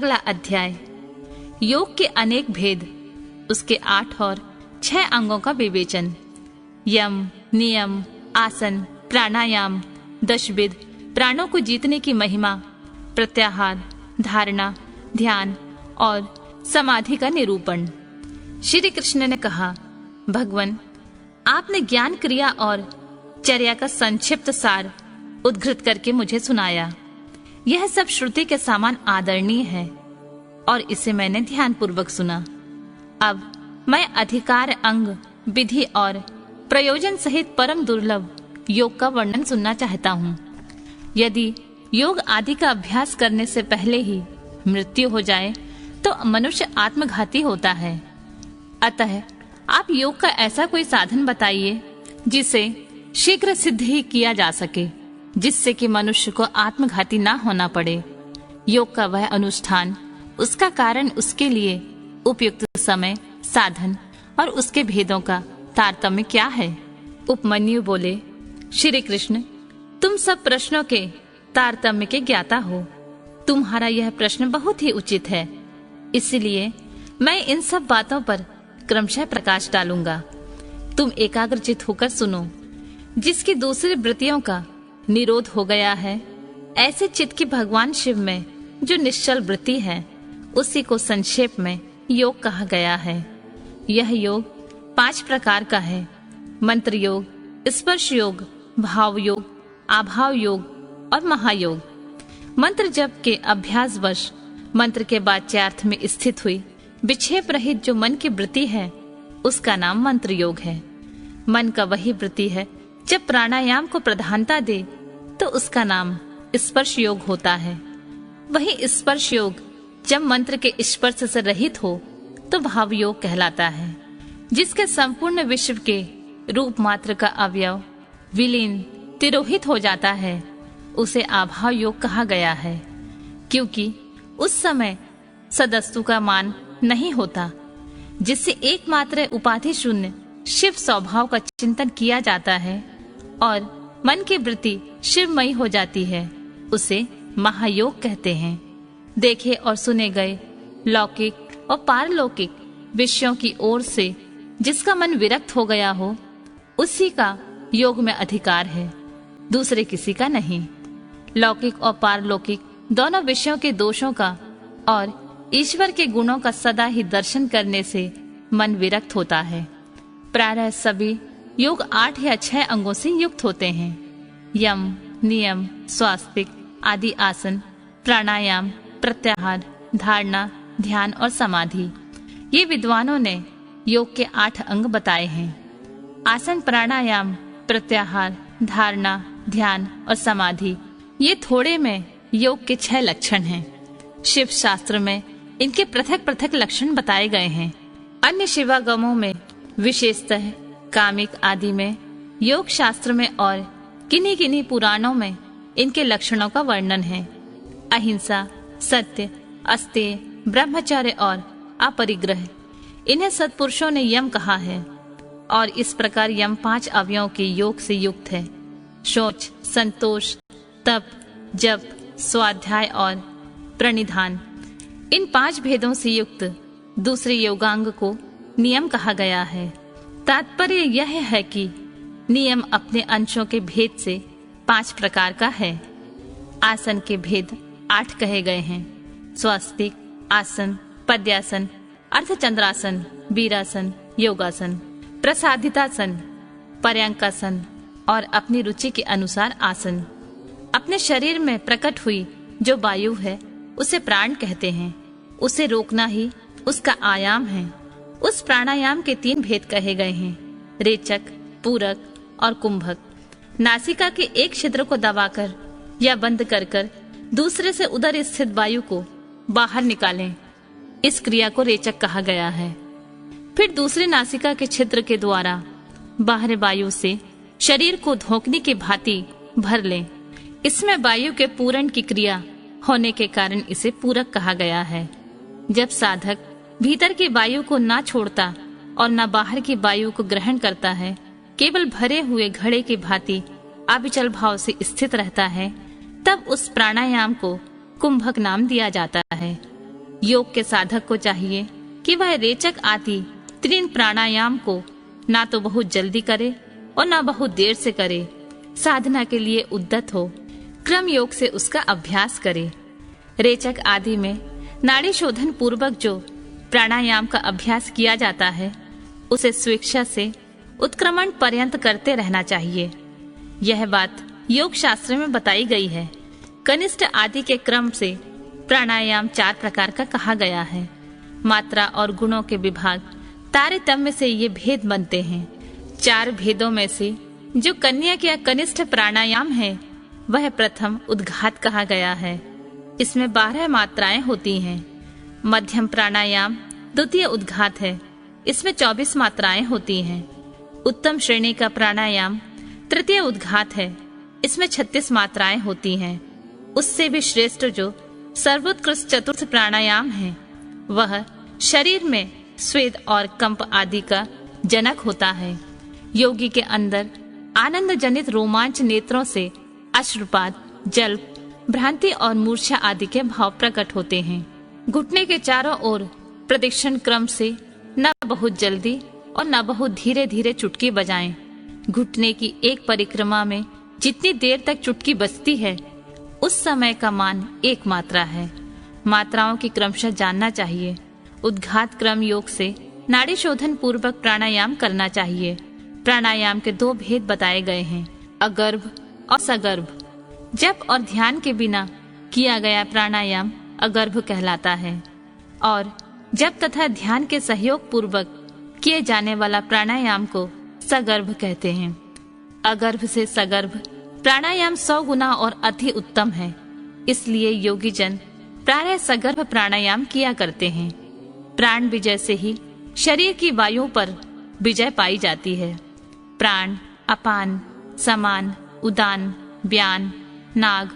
अगला अध्याय, योग के अनेक भेद, उसके 8 और 6 अंगों का विवेचन। यम, नियम, आसन, प्राणायाम, दशविध, प्राणों को जीतने की महिमा, प्रत्याहार, धारणा, ध्यान और समाधि का निरूपण। श्री कृष्ण ने कहा, भगवान, आपने ज्ञान, क्रिया और चर्या का संक्षिप्त सार उद्धृत करके मुझे सुनाया। यह सब श्रुति के समान आदरणीय है और इसे मैंने ध्यानपूर्वक सुना। अब मैं अधिकार, अंग, विधि और प्रयोजन सहित परम दुर्लभ योग का वर्णन सुनना चाहता हूँ। यदि योग आदि का अभ्यास करने से पहले ही मृत्यु हो जाए तो मनुष्य आत्मघाती होता है। अतः आप योग का ऐसा कोई साधन बताइए जिसे शीघ्र सिद्ध ही किया जा सके, जिससे कि मनुष्य को आत्मघाती ना होना पड़े। योग का वह अनुष्ठान, उसका कारण, उसके लिए उपयुक्त समय, साधन और उसके भेदों का तारतम्य क्या है? उपमन्यु बोले, श्री कृष्ण, तुम सब प्रश्नों के तारतम्य के ज्ञाता हो। तुम्हारा यह प्रश्न बहुत ही उचित है, इसलिए मैं इन सब बातों पर क्रमशः प्रकाश डालूंगा। तुम एकाग्रचित होकर सुनो। जिसकी दूसरी वृत्तियों का निरोध हो गया है, ऐसे चित्त की भगवान शिव में जो निश्चल वृत्ति है, उसी को संक्षेप में योग कहा गया है। यह योग 5 प्रकार का है: मंत्र योग, स्पर्श योग, भाव योग, आभाव योग और महायोग। मंत्र जप के अभ्यास वश मंत्र के वाच्यार्थ में स्थित हुई विक्षेप रहित जो मन की वृत्ति है, उसका नाम मंत्र योग है। मन का वही वृत्ति है जब प्राणायाम को प्रधानता दे तो उसका नाम स्पर्श योग होता है। वही स्पर्श योग जब मंत्र के स्पर्श से रहित हो तो भाव योग कहलाता है। जिसके संपूर्ण विश्व के रूप मात्र का अवयव विलीन, तिरोहित हो जाता है, उसे आभाव योग कहा गया है, क्योंकि उस समय सदस्तु का मान नहीं होता। जिससे एकमात्र उपाधि शून्य शिव स्वभाव का चिंतन किया जाता है और मन की वृत्ति शिवमयी हो जाती है, उसे महायोग कहते हैं। देखे और सुने गए लौकिक और पारलौकिक विषयों की ओर से जिसका मन विरक्त हो गया हो, उसी का योग में अधिकार है, दूसरे किसी का नहीं। लौकिक और पारलौकिक दोनों विषयों के दोषों का और ईश्वर के गुणों का सदा ही दर्शन करने से मन विरक्त होता है। प्रायः सभी योग 8 या 6 अंगों से युक्त होते हैं: यम, नियम, स्वास्तिक आदि आसन, प्राणायाम, प्रत्याहार, धारणा, ध्यान और समाधि। ये विद्वानों ने योग के 8 अंग बताए हैं। आसन, प्राणायाम, प्रत्याहार, धारणा, ध्यान और समाधि, ये थोड़े में योग के 6 लक्षण हैं। शिव शास्त्र में इनके पृथक पृथक लक्षण बताए गए हैं। अन्य शिवागमों में, विशेषतः कामिक आदि में, योग शास्त्र में और किन्हीं किन्हीं पुराणों में इनके लक्षणों का वर्णन है। अहिंसा, सत्य, अस्तेय, ब्रह्मचर्य और अपरिग्रह, इन्हें सत्पुरुषों ने यम कहा है और इस प्रकार यम 5 अवयवों के योग से युक्त है: शौच, संतोष, तप, जप, स्वाध्याय और प्रणिधान। इन 5 भेदों से युक्त दूसरे योगांग को नियम कहा गया है। तात्पर्य यह है कि नियम अपने अंशों के भेद से 5 प्रकार का है। आसन के भेद 8 कहे गए हैं: स्वास्तिक आसन, पद्यासन, अर्धचंद्रासन, वीरासन, योगासन, प्रसादितासन, पर्यंकासन और अपनी रुचि के अनुसार आसन। अपने शरीर में प्रकट हुई जो वायु है, उसे प्राण कहते हैं। उसे रोकना ही उसका आयाम है। उस प्राणायाम के 3 भेद कहे गए हैं: रेचक, पूरक और कुंभक। नासिका के एक छिद्र को दबाकर या बंद कर कर दूसरे से उदर स्थित वायु को बाहर निकालें, इस क्रिया को रेचक कहा गया है। फिर दूसरे नासिका के छिद्र के द्वारा बाहर वायु से शरीर को धोखने की भांति भर लें। इसमें वायु के पूरण की क्रिया होने के कारण इसे पूरक कहा गया है। जब साधक भीतर की वायु को ना छोड़ता और न बाहर की वायु को ग्रहण करता है, केवल भरे हुए घड़े की भांति अविचल भाव से स्थित रहता है, तब उस प्राणायाम को कुंभक नाम दिया जाता है। योग के साधक को चाहिए कि वह रेचक आदि 3 प्राणायाम को ना तो बहुत जल्दी करे और ना बहुत देर से करे। साधना के लिए उद्यत हो, क्रम योग से उसका अभ्यास करे। रेचक आदि में नाड़ी शोधन पूर्वक जो प्राणायाम का अभ्यास किया जाता है उसे स्वेच्छा से उत्क्रमण पर्यंत करते रहना चाहिए। यह बात योग शास्त्र में बताई गई है। कनिष्ठ आदि के क्रम से प्राणायाम 4 प्रकार का कहा गया है। मात्रा और गुणों के विभाग तारतम्य से ये भेद बनते हैं। 4 भेदों में से जो कन्यक या कनिष्ठ प्राणायाम है वह प्रथम उद्घात कहा गया है। इसमें 12 मात्राएं होती हैं। मध्यम प्राणायाम द्वितीय उद्घात है। इसमें 24 मात्राएं होती हैं। उत्तम श्रेणी का प्राणायाम तृतीय उद्घात है। इसमें 36 मात्राएं होती हैं। उससे भी श्रेष्ठ जो सर्वोत्कृष्ट चतुर्थ प्राणायाम है वह शरीर में स्वेद और कंप आदि का जनक होता है। योगी के अंदर आनंद जनित रोमांच नेत्रों से अश्रुपात, जल्प, भ्रांति और मूर्छा आदि के भाव प्रकट होते हैं। घुटने के चारों ओर प्रदक्षिण क्रम से न बहुत जल्दी और न बहुत धीरे धीरे चुटकी बजाएं। घुटने की एक परिक्रमा में जितनी देर तक चुटकी बजती है उस समय का मान 1 मात्रा है। मात्राओं की क्रमशः जानना चाहिए। उद्घात क्रम योग से नाड़ी शोधन पूर्वक प्राणायाम करना चाहिए। प्राणायाम के 2 भेद बताए गए हैं, अगर्भ और सगर्भ। जप और ध्यान के बिना किया गया प्राणायाम अगर्भ कहलाता है और जप तथा ध्यान के सहयोग पूर्वक किए जाने वाला प्राणायाम को सगर्भ कहते हैं। अगर्भ से सगर्भ प्राणायाम 100 गुना और अति उत्तम है। इसलिए योगी जन प्रायः सगर्भ प्राणायाम किया करते हैं। प्राण विजय से ही शरीर की वायु पर विजय पाई जाती है। प्राण, अपान, समान, उदान, व्यान, नाग,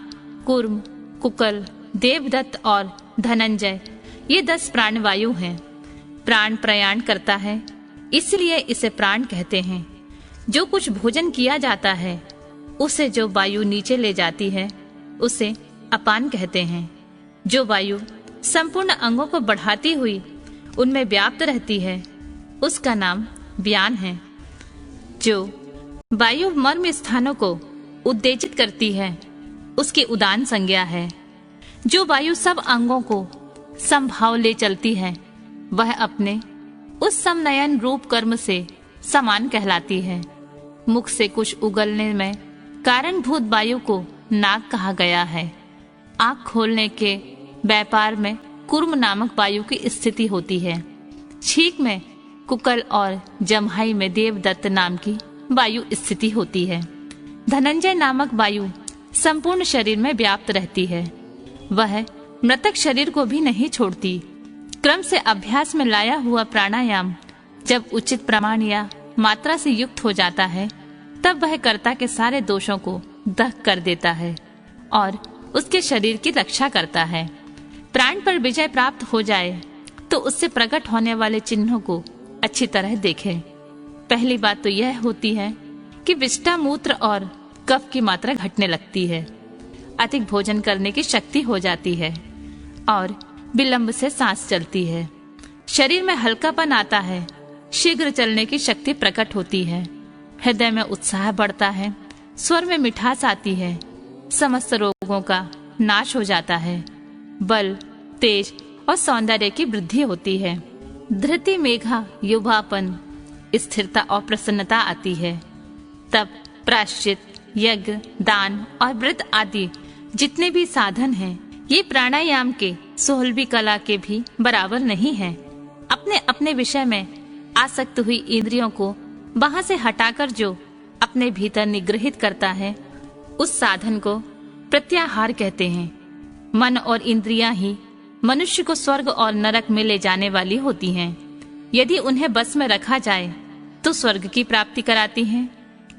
कूर्म, कुकल, देवदत्त और धनंजय ये 10 प्राणवायु हैं। प्राण प्रयाण करता है इसलिए इसे प्राण कहते हैं। जो कुछ भोजन किया जाता है उसे जो वायु नीचे ले जाती है उसे अपान कहते हैं। जो वायु संपूर्ण अंगों को बढ़ाती हुई उनमें व्याप्त रहती है उसका नाम व्यान है। जो वायु मर्म स्थानों को उत्तेजित करती है उसकी उदान संज्ञा है। जो वायु सब अंगों को समभाव ले चलती है वह अपने उस समनयन रूप कर्म से समान कहलाती है। मुख से कुछ उगलने में कारणभूत वायु को नाक कहा गया है। आँख खोलने के व्यापार में कुर्म नामक वायु की स्थिति होती है। छींक में कुकल और जम्हाई में देवदत्त नाम की वायु स्थिति होती है। धनंजय नामक वायु संपूर्ण शरीर में व्याप्त रहती है। वह मृतक शरीर को भी नहीं छोड़ती। क्रम से अभ्यास में लाया हुआ प्राणायाम जब उचित प्रमाण या मात्रा से युक्त हो जाता है तब वह कर्ता के सारे दोषों को दग्ध कर देता है और उसके शरीर की रक्षा करता है। प्राण पर विजय प्राप्त हो जाए तो उससे प्रकट होने वाले चिन्हों को अच्छी तरह देखें। पहली बात तो यह होती है कि विष्ठा, मूत्र और कफ की मात्रा घटने लगती है। अधिक भोजन करने की शक्ति हो जाती है और विलंब से सांस चलती है। शरीर में हल्कापन आता है। शीघ्र चलने की शक्ति प्रकट होती है। हृदय में उत्साह बढ़ता है। स्वर में मिठास आती है। समस्त रोगों का नाश हो जाता है। बल, तेज और सौंदर्य की वृद्धि होती है। धृति, मेघा, युवापन, स्थिरता और प्रसन्नता आती है। तब प्रायश्चित, यज्ञ, दान और व्रत आदि जितने भी साधन हैं ये प्राणायाम के 16वीं कला के भी बराबर नहीं है। अपने अपने विषय में आसक्त हुई इंद्रियों को वहां से हटाकर जो अपने भीतर निग्रहित करता है उस साधन को प्रत्याहार कहते हैं। मन और इंद्रियां ही मनुष्य को स्वर्ग और नरक में ले जाने वाली होती हैं। यदि उन्हें बस में रखा जाए तो स्वर्ग की प्राप्ति कराती हैं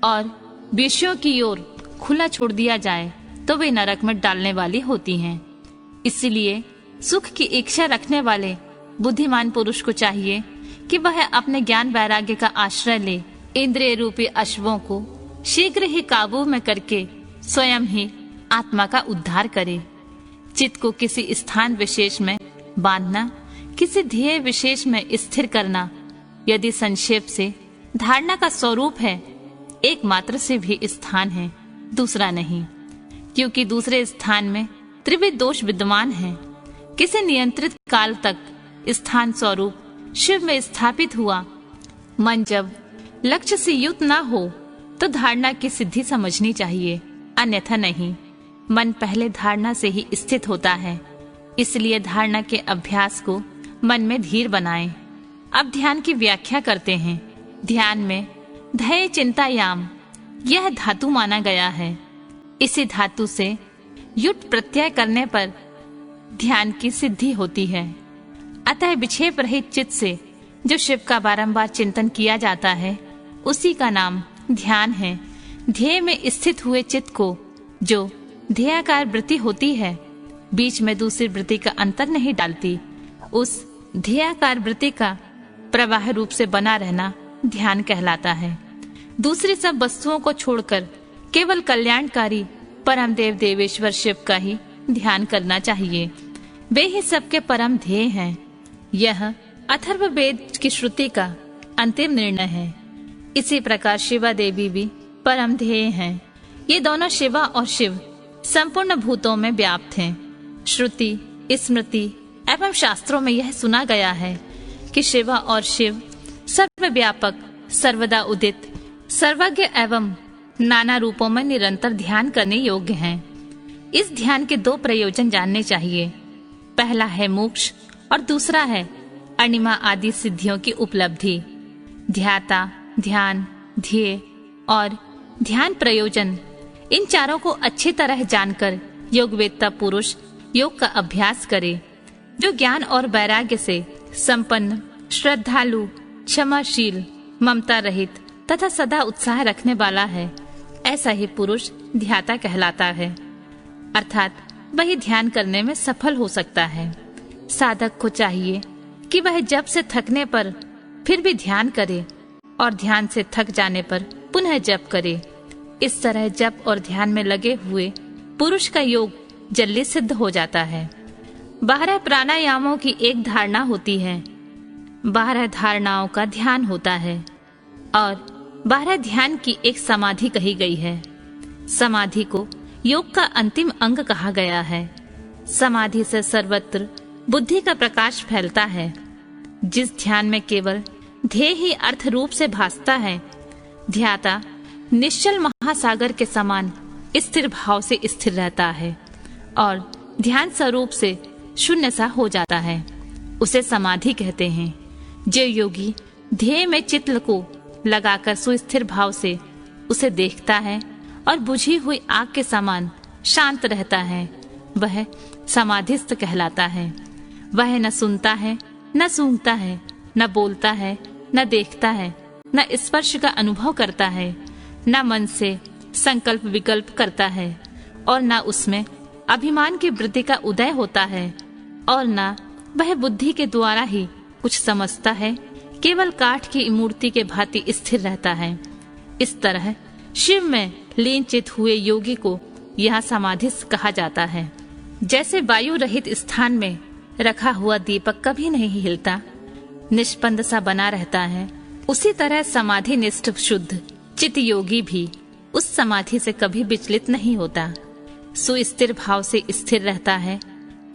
और विषयों की ओर खुला छोड़ दिया जाए तो वे नरक में डालने वाली होती हैं। इसलिए सुख की इच्छा रखने वाले बुद्धिमान पुरुष को चाहिए कि वह अपने ज्ञान वैराग्य का आश्रय ले इंद्रिय रूपी अश्वों को शीघ्र ही काबू में करके स्वयं ही आत्मा का उद्धार करे। चित्त को किसी स्थान विशेष में बांधना, किसी ध्येय विशेष में स्थिर करना, यदि संक्षेप से धारणा का स्वरूप है, एकमात्र से भी स्थान है, दूसरा नहीं, क्योंकि दूसरे स्थान में त्रिविध दोष विद्यमान है। किसी नियंत्रित काल तक स्थान स्वरूप शिव में स्थापित हुआ मन जब लक्ष्य से युक्त न हो तो धारणा की सिद्धि समझनी चाहिए, अन्यथा नहीं। मन पहले धारणा से ही स्थित होता है, इसलिए धारणा के अभ्यास को मन में धीर बनाएं। अब ध्यान की व्याख्या करते हैं। ध्यान में धैर्य चिंता याम यह धातु माना गया है। इसी धातु से युट प्रत्यय करने पर ध्यान की सिद्धि होती है। अतः विक्षेप रहित चित्त से जो शिव का बारंबार चिंतन किया जाता है, उसी का नाम ध्यान है। ध्येय में स्थित हुए चित्त को जो ध्येयाकार वृत्ति होती है, बीच में दूसरी वृत्ति का अंतर नहीं डालती, उस ध्येयाकार वृत्ति का प्रवाह रूप से बना रहना ध्यान कहलाता है। दूसरी सब वस्तुओं को छोड़कर केवल कल्याणकारी परम देव देवेश्वर शिव का ही ध्यान करना चाहिए। वे ही सबके परम ध्येय हैं। यह अथर्ववेद की श्रुति का अंतिम निर्णय है। इसी प्रकार शिवा देवी भी परम ध्येय हैं। ये दोनों शिवा और शिव संपूर्ण भूतों में व्याप्त हैं। श्रुति, स्मृति एवं शास्त्रों में यह सुना गया है कि शिवा और शिव सर्वव्यापक, सर्वदा उदित, सर्वज्ञ एवं नाना रूपों में निरंतर ध्यान करने योग्य हैं। इस ध्यान के दो प्रयोजन जानने चाहिए। पहला है मोक्ष और दूसरा है अणिमा आदि सिद्धियों की उपलब्धि। ध्याता, ध्यान, ध्येय और ध्यान प्रयोजन, इन चारों को अच्छी तरह जानकर योगवेत्ता पुरुष योग का अभ्यास करे। जो ज्ञान और वैराग्य से संपन्न, श्रद्धालु, क्षमाशील, ममता रहित तथा सदा उत्साह रखने वाला है, ऐसा ही पुरुष ध्याता कहलाता है। अर्थात वही ध्यान करने में सफल हो सकता है। साधक को चाहिए कि वह जप से थकने पर फिर भी ध्यान करे और ध्यान से थक जाने पर पुनः जप करे। इस तरह जप और ध्यान में लगे हुए पुरुष का योग जल्दी सिद्ध हो जाता है। 12 प्राणायामों की एक धारणा होती है, 12 धारणाओं का ध्यान होता है और 12 ध्यान की एक समाधि कही गई है। समाधि को योग का अंतिम अंग कहा गया है। समाधि से सर्वत्र बुद्धि का प्रकाश फैलता है। जिस ध्यान में केवल ध्येय ही अर्थ रूप से भासता है, ध्याता निश्चल महासागर के समान स्थिर भाव से स्थिर रहता है और ध्यान स्वरूप से शून्य सा हो जाता है। उसे समाधि कहते हैं। जो योगी ध्येय में चित्त को लगाकर सुस्थिर भाव से उसे देखता है और बुझी हुई आग के समान शांत रहता है, वह समाधिस्थ कहलाता है। वह न सुनता है, न सूंघता है, न बोलता है, न देखता है, न स्पर्श का अनुभव करता है, न मन से संकल्प विकल्प करता है और न उसमें अभिमान की वृत्ति का उदय होता है और न वह बुद्धि के द्वारा ही कुछ समझता है, केवल काठ की मूर्ति के भांति स्थिर रहता है। इस तरह शिव में लीन चित हुए योगी को यह समाधिस्थ कहा जाता है। जैसे वायु रहित स्थान में रखा हुआ दीपक कभी नहीं हिलता, निष्पन्द सा बना रहता है, उसी तरह समाधि निष्ठ शुद्ध चित योगी भी उस समाधि से कभी विचलित नहीं होता, सुस्थिर भाव से स्थिर रहता है।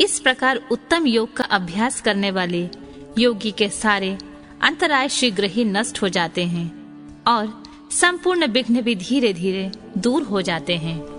इस प्रकार उत्तम योग का अभ्यास करने वाले योगी के सारे अंतराय शीघ्र ही नष्ट हो जाते हैं और संपूर्ण विघ्न भी धीरे धीरे दूर हो जाते हैं।